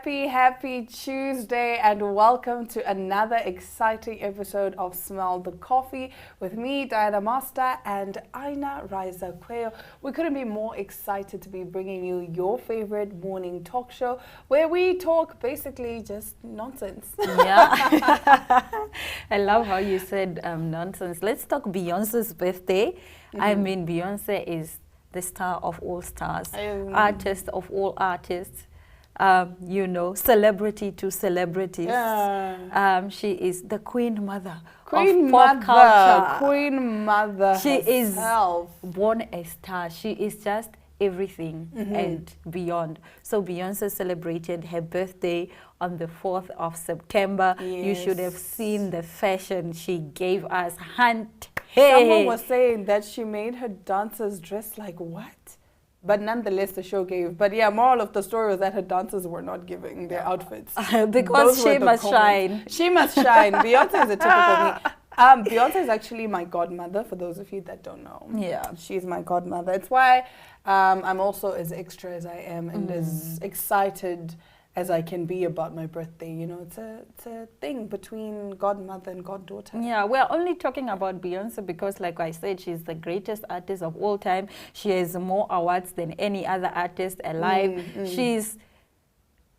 Happy Tuesday and welcome to another exciting episode of Smell the Coffee with me, Diana Master, and Aina Riza Kweo. We couldn't be more excited to be bringing you your favorite morning talk show where we talk basically just nonsense. Yeah. I love how you said nonsense. Let's talk Beyonce's birthday. I mean, Beyonce is the star of all stars, artist of all artists. Celebrity to celebrities. Yeah. She is the Queen Mother Queen of pop culture. Queen Mother She herself. is born a star. She is just everything and beyond. So Beyonce celebrated her birthday on the 4th of September. Yes. You should have seen the fashion she gave us. Someone was saying that she made her dancers dress like what? But nonetheless, the show gave. But yeah, moral of the story was that her dancers were not giving their outfits. Because she must shine. She must shine. Beyonce is a typical me. Beyonce is actually my godmother, for those of you that don't know. Yeah. She's my godmother. It's why I'm also as extra as I am and as excited as I can be about my birthday. You know, it's a thing between godmother and goddaughter. Yeah, we're only talking about Beyonce because, like I said, she's the greatest artist of all time. She has more awards than any other artist alive. She's,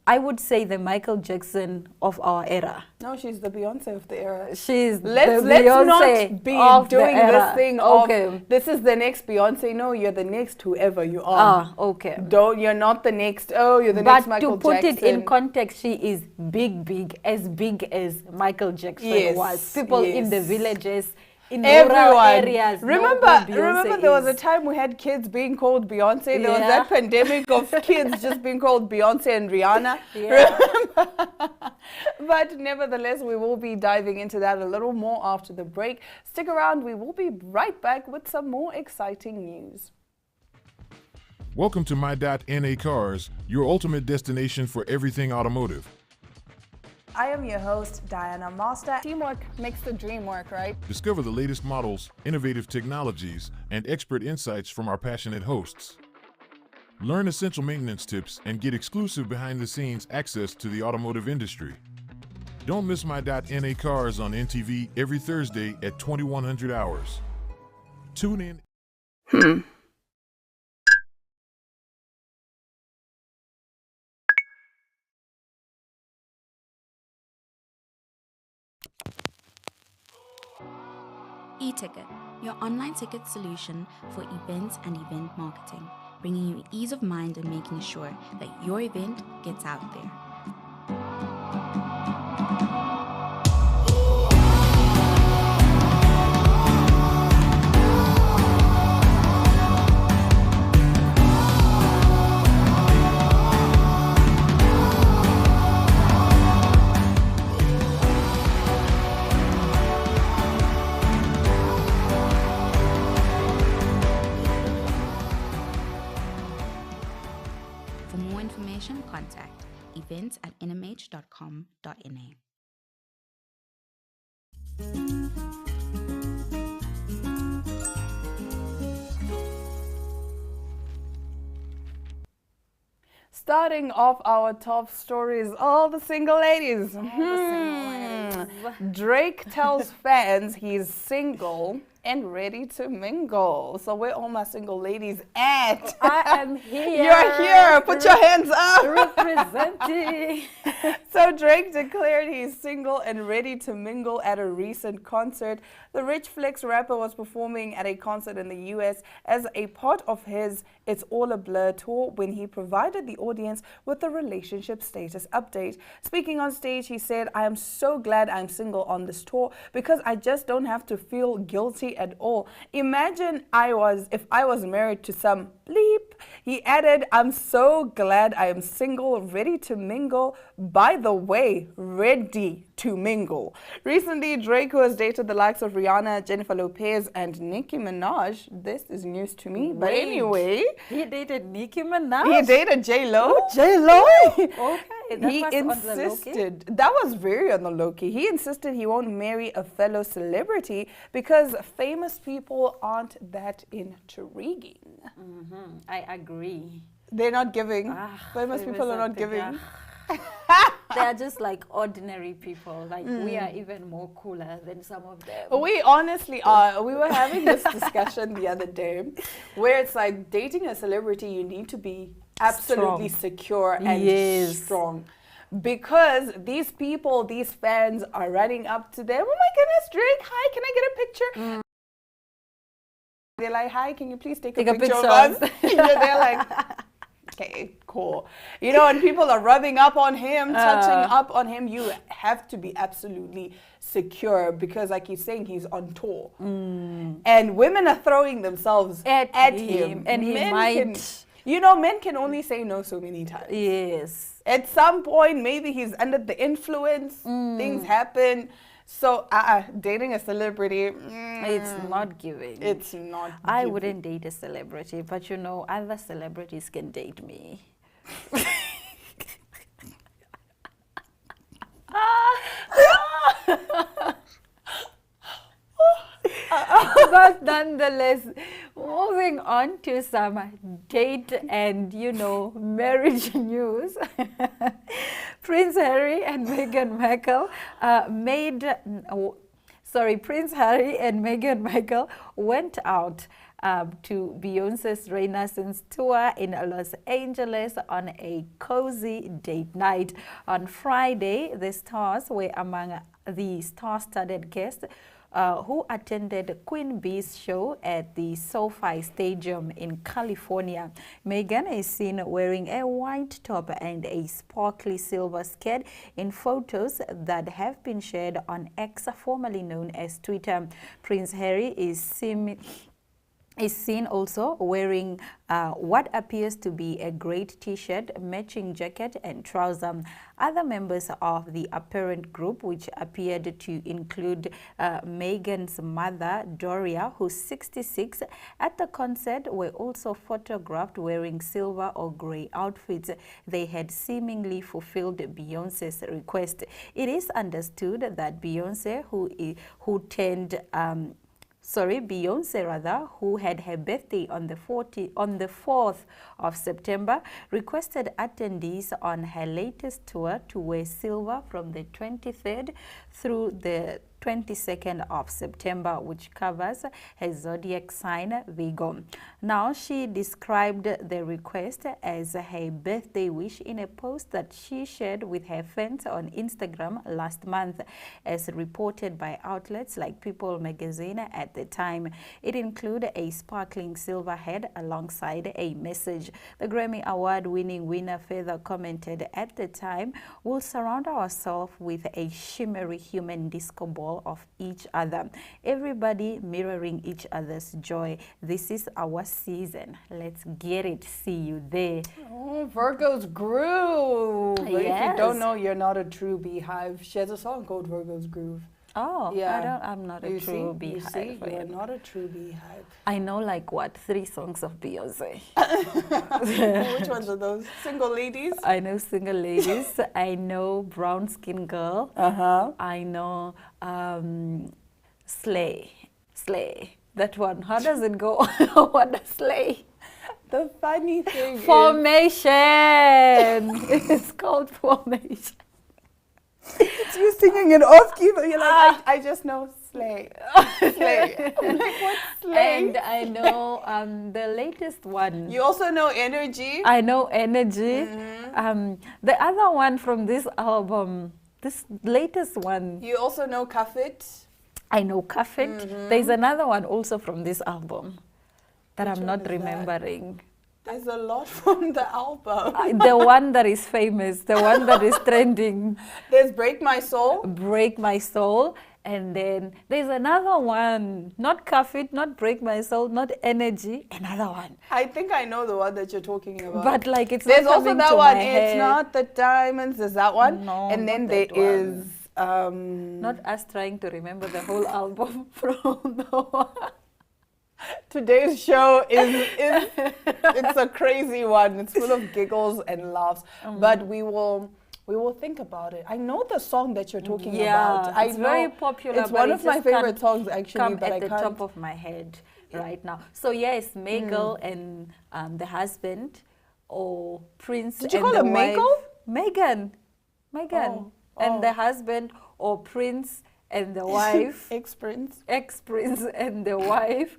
I would say, the Michael Jackson of our era. No, she's the Beyonce of the era. She's let's Beyonce not be of doing the era. this thing of this is the next Beyonce. No, you're the next whoever you are. Ah, okay. You're not the next. Oh, you're the next Michael Jackson. But to put it in context, she is big as Michael Jackson was. People in the villages, in rural areas. Remember there was a time we had kids being called Beyonce. There was that pandemic of kids just being called Beyonce and Rihanna. Yeah. But nevertheless, we will be diving into that a little more after the break. Stick around. We will be right back with some more exciting news. Welcome to My.NA Cars, your ultimate destination for everything automotive. I am your host, Diana Master. Teamwork makes the dream work, right? Discover the latest models, innovative technologies, and expert insights from our passionate hosts. Learn essential maintenance tips and get exclusive behind-the-scenes access to the automotive industry. Don't miss My.NA Cars on NTV every Thursday at 2100 hours. Tune in. E-Ticket, your online ticket solution for events and event marketing, bringing you ease of mind and making sure that your event gets out there. For more information, contact events@nmh.com.na. Starting off our top stories, all the single ladies. Drake tells fans he's single and ready to mingle. So where all my single ladies at? I am here. You're here. Put your hands up. Representing. So Drake declared he's single and ready to mingle at a recent concert. The Rich Flex rapper was performing at a concert in the US as a part of his It's All a Blur tour when he provided the audience with a relationship status update. Speaking on stage, he said, "I am so glad I'm single on this tour because I just don't have to feel guilty at all. Imagine if I was married to some bleep." He added, "I'm so glad I am single, ready to mingle. By the way, ready to mingle." Recently, Drake, who has dated the likes of Rihanna, Jennifer Lopez, and Nicki Minaj. This is news to me. But anyway, he dated Nicki Minaj. He dated J-Lo. J-Lo. Okay. He insisted, that was very on the low-key. He insisted he won't marry a fellow celebrity because famous people aren't that intriguing. I agree. They're not giving. Famous people are not giving. They are just like ordinary people. Like we are even more cooler than some of them. We honestly are. We were having this discussion the other day where it's like dating a celebrity, you need to be absolutely secure and strong. Because these people, these fans are running up to them. Oh my goodness, Drake, hi, can I get a picture? They're like, hi, can you please take a picture of us? They're like, okay, cool. You know, and people are rubbing up on him, touching up on him. You have to be absolutely secure because, like he's saying, he's on tour. And women are throwing themselves at him. And he might... You know, men can only say no so many times. Yes. At some point, maybe he's under the influence. Things happen. So, dating a celebrity, it's not giving. It's not I giving. wouldn't date a celebrity, but you know, other celebrities can date me. But nonetheless, moving on to some date and, you know, marriage news. Prince Harry and Meghan Markle Prince Harry and Meghan Markle went out to Beyonce's Renaissance tour in Los Angeles on a cozy date night. On Friday, the stars were among the star-studded guests who attended Queen Bee's show at the SoFi Stadium in California. Meghan is seen wearing a white top and a sparkly silver skirt in photos that have been shared on X, formerly known as Twitter. Prince Harry is seen also wearing what appears to be a great t-shirt, matching jacket and trouser. Other members of the apparent group, which appeared to include Meghan's mother, Doria, who's 66, at the concert were also photographed wearing silver or grey outfits. They had seemingly fulfilled Beyonce's request. It is understood that Beyonce, Beyonce, who had her birthday on the 4th of September, requested attendees on her latest tour to wear silver from the 23rd through the 22nd of September, which covers her zodiac sign, Virgo. Now, she described the request as her birthday wish in a post that she shared with her fans on Instagram last month, as reported by outlets like People magazine at the time. It included a sparkling silver head alongside a message. The Grammy Award-winning winner further commented, "At the time, we'll surround ourselves with a shimmery human disco ball of each other, everybody mirroring each other's joy. This is our season. Let's get it. See you there." Oh, Virgo's groove. Yes. If you don't know, you're not a true beehive. She has a song called Virgo's Groove. Oh, Yeah. I'm not a true beehive. You're not a true beehive. I know like what, 3 songs of Beyonce. Which ones are those? Single Ladies? I know Single Ladies. I know Brown Skin Girl. I know Slay. That one. How does it go? What does Slay? The funny thing Formation. It's called Formation. it's you singing it off key, but you're like, I just know Slay. Slay. I'm like, what's Slay? And I know the latest one. You also know Energy? I know Energy. The other one from this album, this latest one. You also know Cuff It? I know Cuff It. There's another one also from this album that Which I'm one not is remembering. There's a lot from the album. The one that is famous, the one that is trending. There's Break My Soul. Break My Soul. And then there's another one, not Cuff It, not Break My Soul, not Energy, another one. I think I know the one that you're talking about. But like it's there's not also coming that to one, my It's head. Not the Diamonds, there's that one. No, and then not there that one. is Not us trying to remember the whole album from the one. Today's show is it's a crazy one. It's full of giggles and laughs. But we will think about it. I know the song that you're talking about. It's very popular. It's one of my favorite songs actually, come but at I the can't. top of my head right now. So yes, Megal and the husband, or Prince. Did you and call the her wife. Megal? Megan. Meghan. Oh, And oh. the husband, or prince, and the wife, Ex-prince. ex-prince and the wife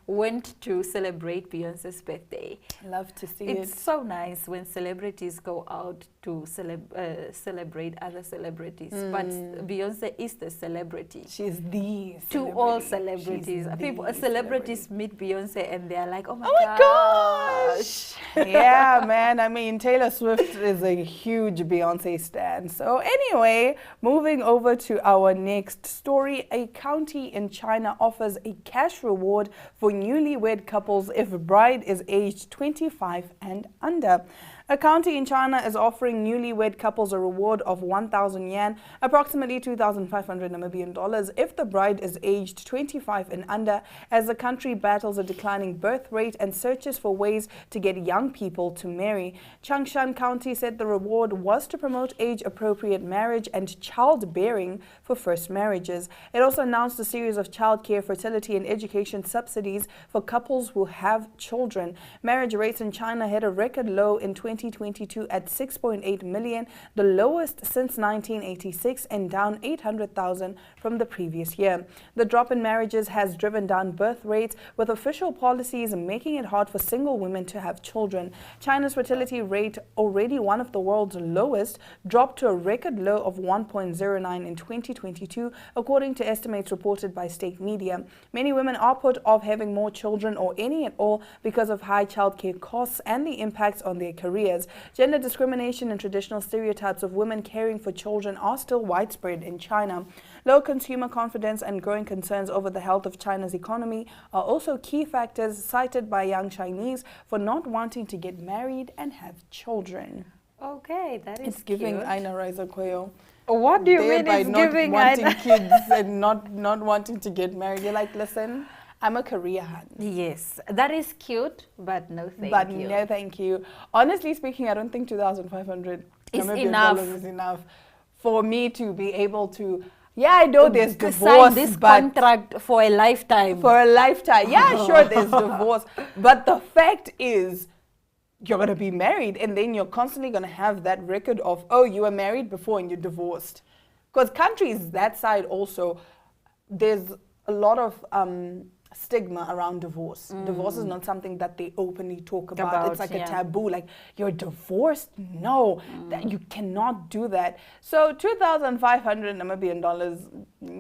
went to celebrate Beyonce's birthday. Love to see It's it. so nice when celebrities go out to celebrate other celebrities. But Beyonce is the celebrity. She's the To all celebrity. celebrities. She's People, the celebrities celebrity. meet Beyonce and they're like, oh my, Oh my gosh! Yeah, man. I mean, Taylor Swift is a huge Beyonce stan. So anyway, moving over to our next story. A county in China offers a cash reward for newlywed couples if a bride is aged 25 and under. A county in China is offering newlywed couples a reward of 1,000 yuan, approximately 2,500 Namibian dollars, if the bride is aged 25 and under, as the country battles a declining birth rate and searches for ways to get young people to marry. Changshan County said the reward was to promote age-appropriate marriage and childbearing for first marriages. It also announced a series of childcare, fertility, and education subsidies for couples who have children. Marriage rates in China hit a record low in 2022 at 6.8 million, the lowest since 1986 and down 800,000 from the previous year. The drop in marriages has driven down birth rates, with official policies making it hard for single women to have children. China's fertility rate, already one of the world's lowest, dropped to a record low of 1.09 in 2022, according to estimates reported by state media. Many women are put off having more children, or any at all, because of high childcare costs and the impacts on their careers. Gender discrimination and traditional stereotypes of women caring for children are still widespread in China. Low consumer confidence and growing concerns over the health of China's economy are also key factors cited by young Chinese for not wanting to get married and have children. Okay, that is It's giving cute. Aina Raisa Koyo. What do you mean Thereby it's not giving wanting Aina? kids and not wanting to get married. You're like, listen, I'm a career hand. Yes, that is cute, but no thank But you. no, thank you. Honestly speaking, I don't think 2,500 Is Namibian enough. dollars is enough for me to be able to. Yeah, I know there's To divorce, sign this but contract for a lifetime. for a lifetime. Yeah, sure, there's divorce, but the fact is, you're gonna be married, and then you're constantly gonna have that record of, oh, you were married before and you're divorced. Because countries that side also, there's a lot of stigma around divorce. Divorce is not something that they openly talk about. It's like a yeah. taboo. Like, you're divorced? No, that you cannot do that. So 2,500 Namibian dollars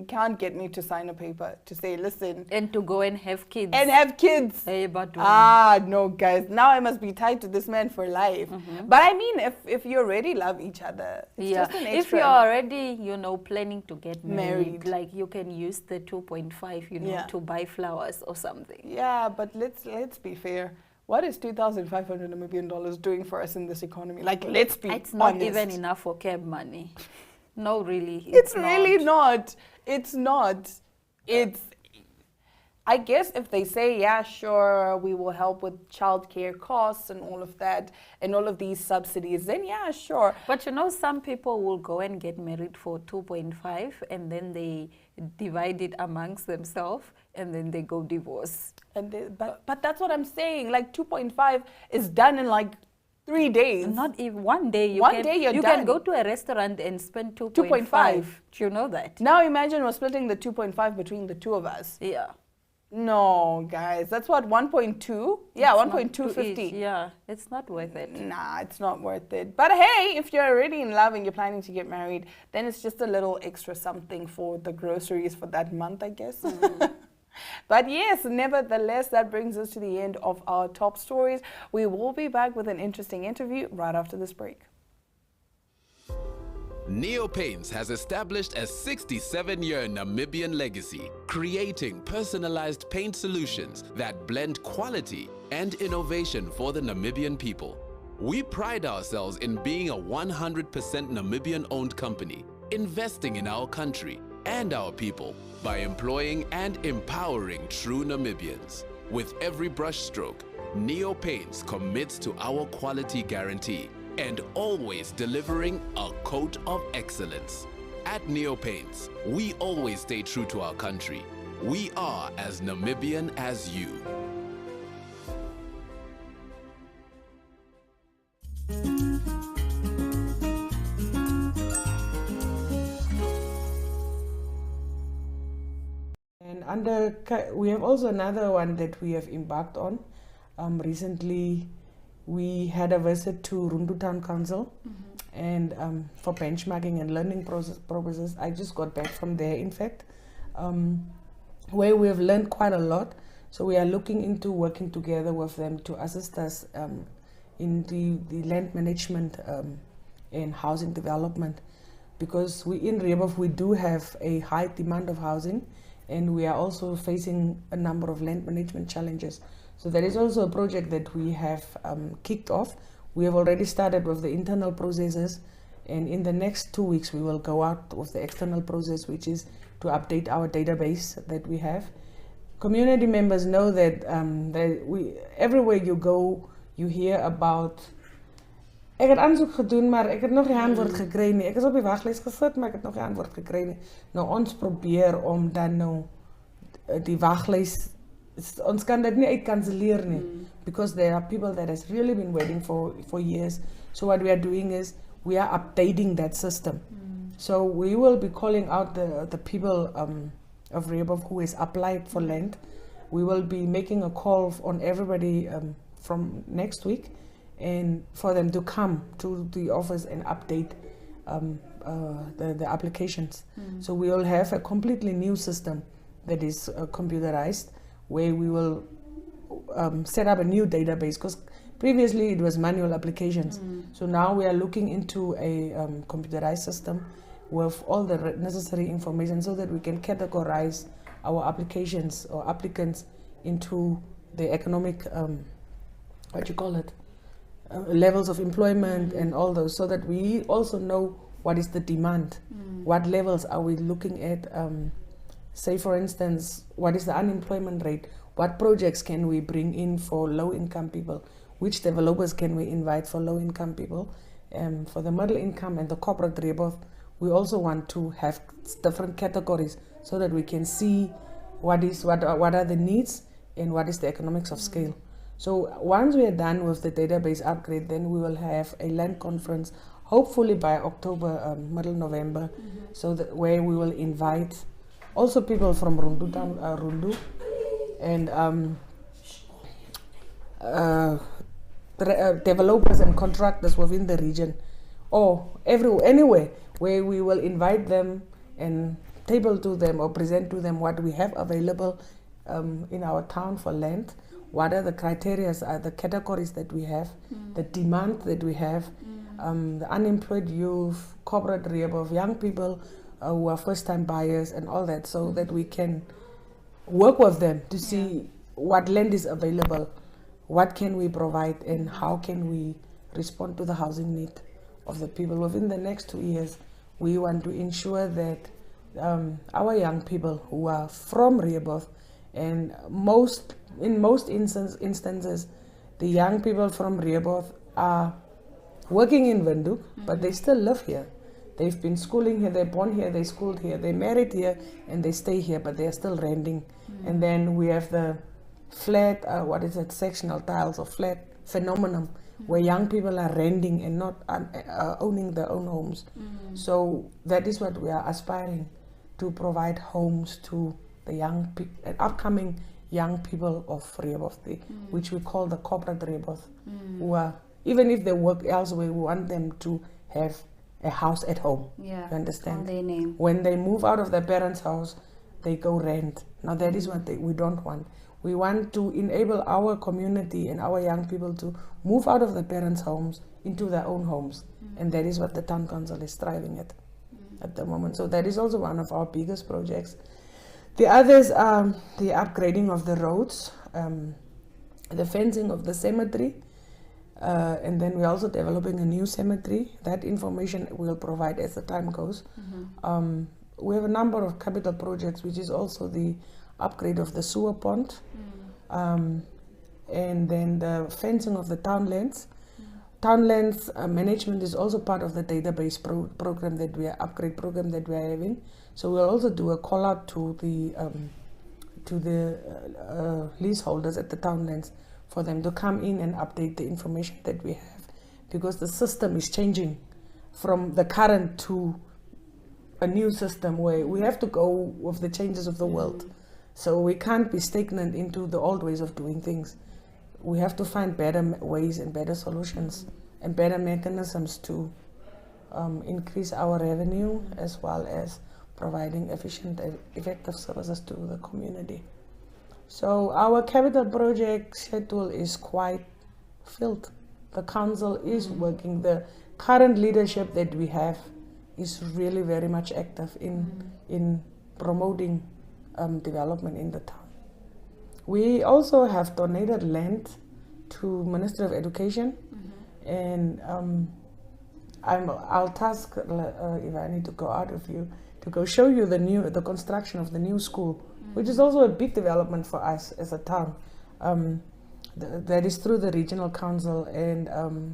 can't get me to sign a paper to say, listen, And to go and have kids. and have kids. Hey, but No, guys. Now I must be tied to this man for life. But I mean, if you already love each other, it's yeah, just an if extra. you're already, planning to get Married. like you can use the 2.5, Yeah. to buy flowers or something. Yeah, but let's be fair. What is 2,500 Namibian dollars doing for us in this economy? Like, let's be It's not honest. even enough for cab money. No, really. It's really not. It's not. It's. I guess if they say, yeah, sure, we will help with childcare costs and all of that, and all of these subsidies, then yeah, sure. But some people will go and get married for 2.5 and then they divide it amongst themselves and then they go divorce. And but that's what I'm saying. Like 2.5 is done in like 3 days. Not even one day. You One can, day you're you done. can go to a restaurant and spend 2.5. 2.5. Do you know that? Now imagine we're splitting the 2.5 between the two of us. Yeah. No, guys, that's what 1.2. Yeah, It's not 1.250. to each. Yeah, it's not worth it. Nah, it's not worth it. But hey, if you're already in love and you're planning to get married, then it's just a little extra something for the groceries for that month, I guess. But yes, nevertheless, that brings us to the end of our top stories. We will be back with an interesting interview right after this break. Neo Paints has established a 67-year Namibian legacy, creating personalized paint solutions that blend quality and innovation for the Namibian people. We pride ourselves in being a 100% Namibian-owned company, investing in our country and our people by employing and empowering true Namibians. With every brushstroke, Neo Paints commits to our quality guarantee and always delivering a coat of excellence. At Neo Paints, we always stay true to our country. We are as Namibian as you. And we have also another one that we have embarked on. Recently, we had a visit to Rundu Town Council, and for benchmarking and learning purposes. I just got back from there, in fact, where we have learned quite a lot. So we are looking into working together with them to assist us in the land management and housing development, because we in Rehoboth we do have a high demand of housing, and we are also facing a number of land management challenges. So there is also a project that we have kicked off. We have already started with the internal processes, and in the next 2 weeks we will go out with the external process, which is to update our database that we have. Community members know that, everywhere you go, you hear about. Ek het aansoek gedoen, maar ek het nog geen antwoord gekry nie. Ek is op die waglys gesit, maar ek het nog geen antwoord gekry nie. Nou ons probeer om dan nou die waglys, ons kan dit nie uitkanselleer nie, because there are people that has really been waiting for years. So what we are doing is we are updating that system. So we will be calling out the people of Rehoboth who has applied for land. We will be making a call on everybody from next week, and for them to come to the office and update the applications. So we will have a completely new system that is computerized, where we will set up a new database, because previously it was manual applications. So now we are looking into a computerized system with all the necessary information, so that we can categorize our applications or applicants into the economic, levels of employment and all those, so that we also know what is the demand, what levels are we looking at, say for instance, what is the unemployment rate, what projects can we bring in for low income people, which developers can we invite for low income people, for the middle income and the corporate Rehoboth. We also want to have different categories, so that we can see what are the needs and what is the economics of scale. So once we are done with the database upgrade, then we will have a land conference, hopefully by October, middle November, so that where we will invite also people from Rundu and developers and contractors within the region, or anywhere, where we will invite them and table to them or present to them what we have available in our town for land, what are the criteria, are the categories that we have, the demand that we have, the unemployed youth, corporate Rehoboth, young people who are first-time buyers and all that, so that we can work with them to see what land is available, what can we provide, and how can we respond to the housing need of the people. Within the next 2 years, we want to ensure that our young people who are from Rehoboth, and in most instances, the young people from Rehoboth are working in Windhoek, but they still live here. They've been schooling here, they're born here, they schooled here, they married here, and they stay here, but they're still renting. And then we have the flat, sectional tiles or flat phenomenon, where young people are renting and not owning their own homes. So that is what we are aspiring to provide homes to the upcoming young people of Rehoboth, which we call the corporate Rehoboth, who are, even if they work elsewhere, we want them to have a house at home. You understand? Their name. When they move out of their parents' house, they go rent. Now that is what we don't want. We want to enable our community and our young people to move out of their parents' homes into their own homes. And that is what the town council is striving at the moment. So that is also one of our biggest projects. The others are the upgrading of the roads, the fencing of the cemetery, and then we're also developing a new cemetery. That information we'll provide as the time goes. We have a number of capital projects, which is also the upgrade of the sewer pond, and then the fencing of the townlands. Townlands management is also part of the database program that we are having. So we'll also do a call out to the leaseholders at the townlands for them to come in and update the information that we have, because the system is changing from the current to a new system where we have to go with the changes of the world. So we can't be stagnant into the old ways of doing things. We have to find better ways and better solutions and better mechanisms to increase our revenue, as well as providing efficient, effective services to the community. So our capital project schedule is quite filled. The council is working. The current leadership that we have is really very much active in promoting development in the town. We also have donated land to Ministry of Education, and I'll task if I need to go out with you to go show you the construction of the new school, which is also a big development for us as a town. That is through the regional council, and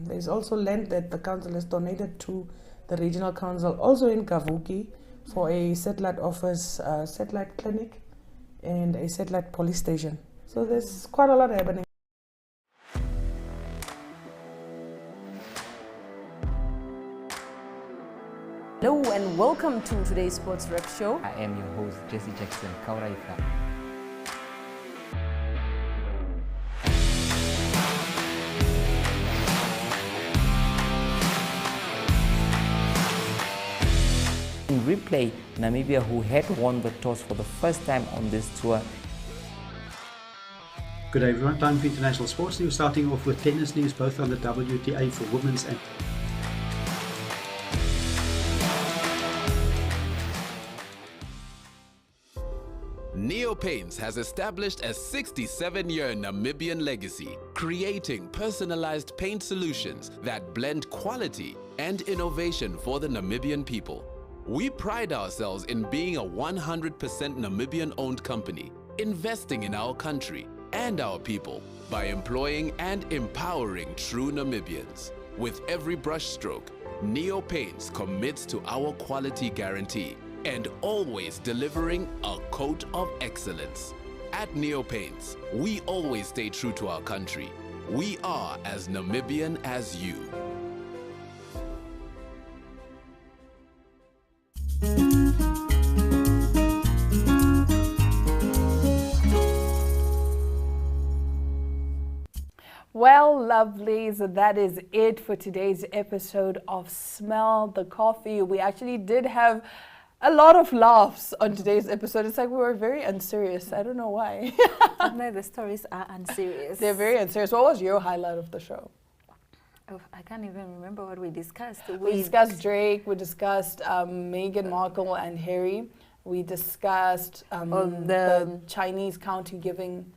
there's also land that the council has donated to the regional council, also in Kavuki, for a satellite office, satellite clinic, and a satellite police station. So there's quite a lot happening. Hello and welcome to today's Sports Rep Show. I am your host, Jesse Jackson Kauraifa. In replay, Namibia, who had won the toss for the first time on this tour. Good day everyone, time for international sports news, starting off with tennis news, both on the WTA for women's and Neopaints has established a 67-year Namibian legacy, creating personalized paint solutions that blend quality and innovation for the Namibian people. We pride ourselves in being a 100% Namibian-owned company, investing in our country and our people by employing and empowering true Namibians. With every brushstroke, Neopaints commits to our quality guarantee and always delivering a coat of excellence. At Neopaints, we always stay true to our country. We are as Namibian as you. Well, lovelies, that is it for today's episode of Smell the Coffee. We actually did have a lot of laughs on today's episode. It's like we were very unserious. I don't know why. No, the stories are unserious. They're very unserious. What was your highlight of the show? Oh, I can't even remember what we discussed. We discussed Drake. We discussed Meghan Markle and Harry. We discussed the Chinese county giving.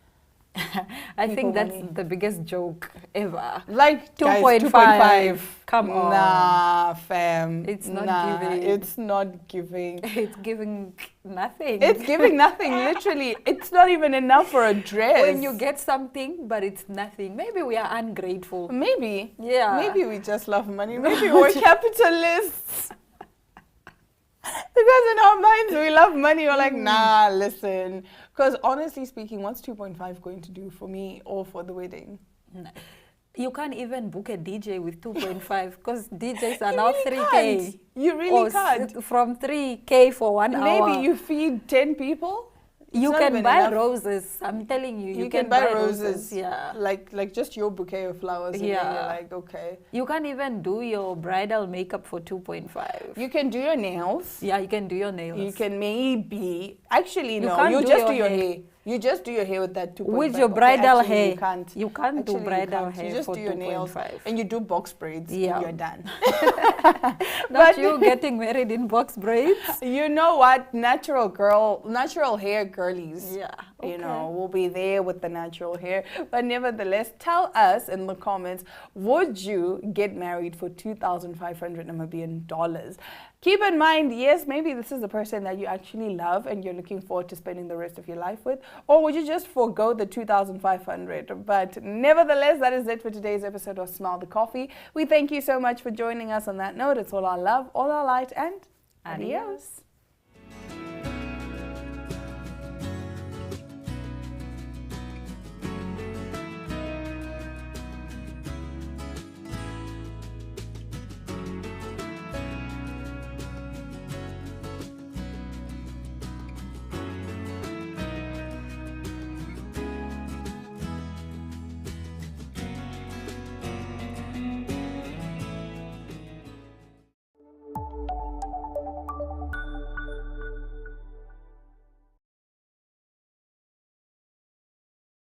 I think that's money. the biggest joke ever. Like 2.5. Come on. Nah, fam. It's not giving. It's not giving. It's giving nothing. It's giving nothing, literally. It's not even enough for a dress. When you get something, but it's nothing. Maybe we are ungrateful. Maybe. Yeah. Maybe we just love money. Maybe we're capitalists. Because in our minds, we love money. We're like, nah, listen. Because honestly speaking, what's 2.5 going to do for me or for the wedding? You can't even book a DJ with 2.5 because DJs are now really 3K. can't. You really can't. From 3K for 1 hour. Maybe you feed 10 people. You can buy roses. I'm telling you, You can buy roses. Yeah. Like just your bouquet of flowers. And then you're like, okay. You can't even do your bridal makeup for 2.5. You can do your nails. Yeah, you can do your nails. You can maybe. Actually, no. can't You do just do your your hair. hair. You just do your hair with that 2.5. With your Okay, bridal actually, hair. You can't. You can't Actually, do bridal can't. hair You just for do your nails 2.5. and you do box braids. Yeah. And you're done. Not you getting married in box braids. You know what? Natural hair girlies. Yeah. You know, we'll be there with the natural hair. But nevertheless, tell us in the comments, would you get married for 2,500 Namibian dollars? Keep in mind, yes, maybe this is the person that you actually love and you're looking forward to spending the rest of your life with. Or would you just forego the 2,500? But nevertheless, that is it for today's episode of Smell the Coffee. We thank you so much for joining us on that note. It's all our love, all our light, and adios.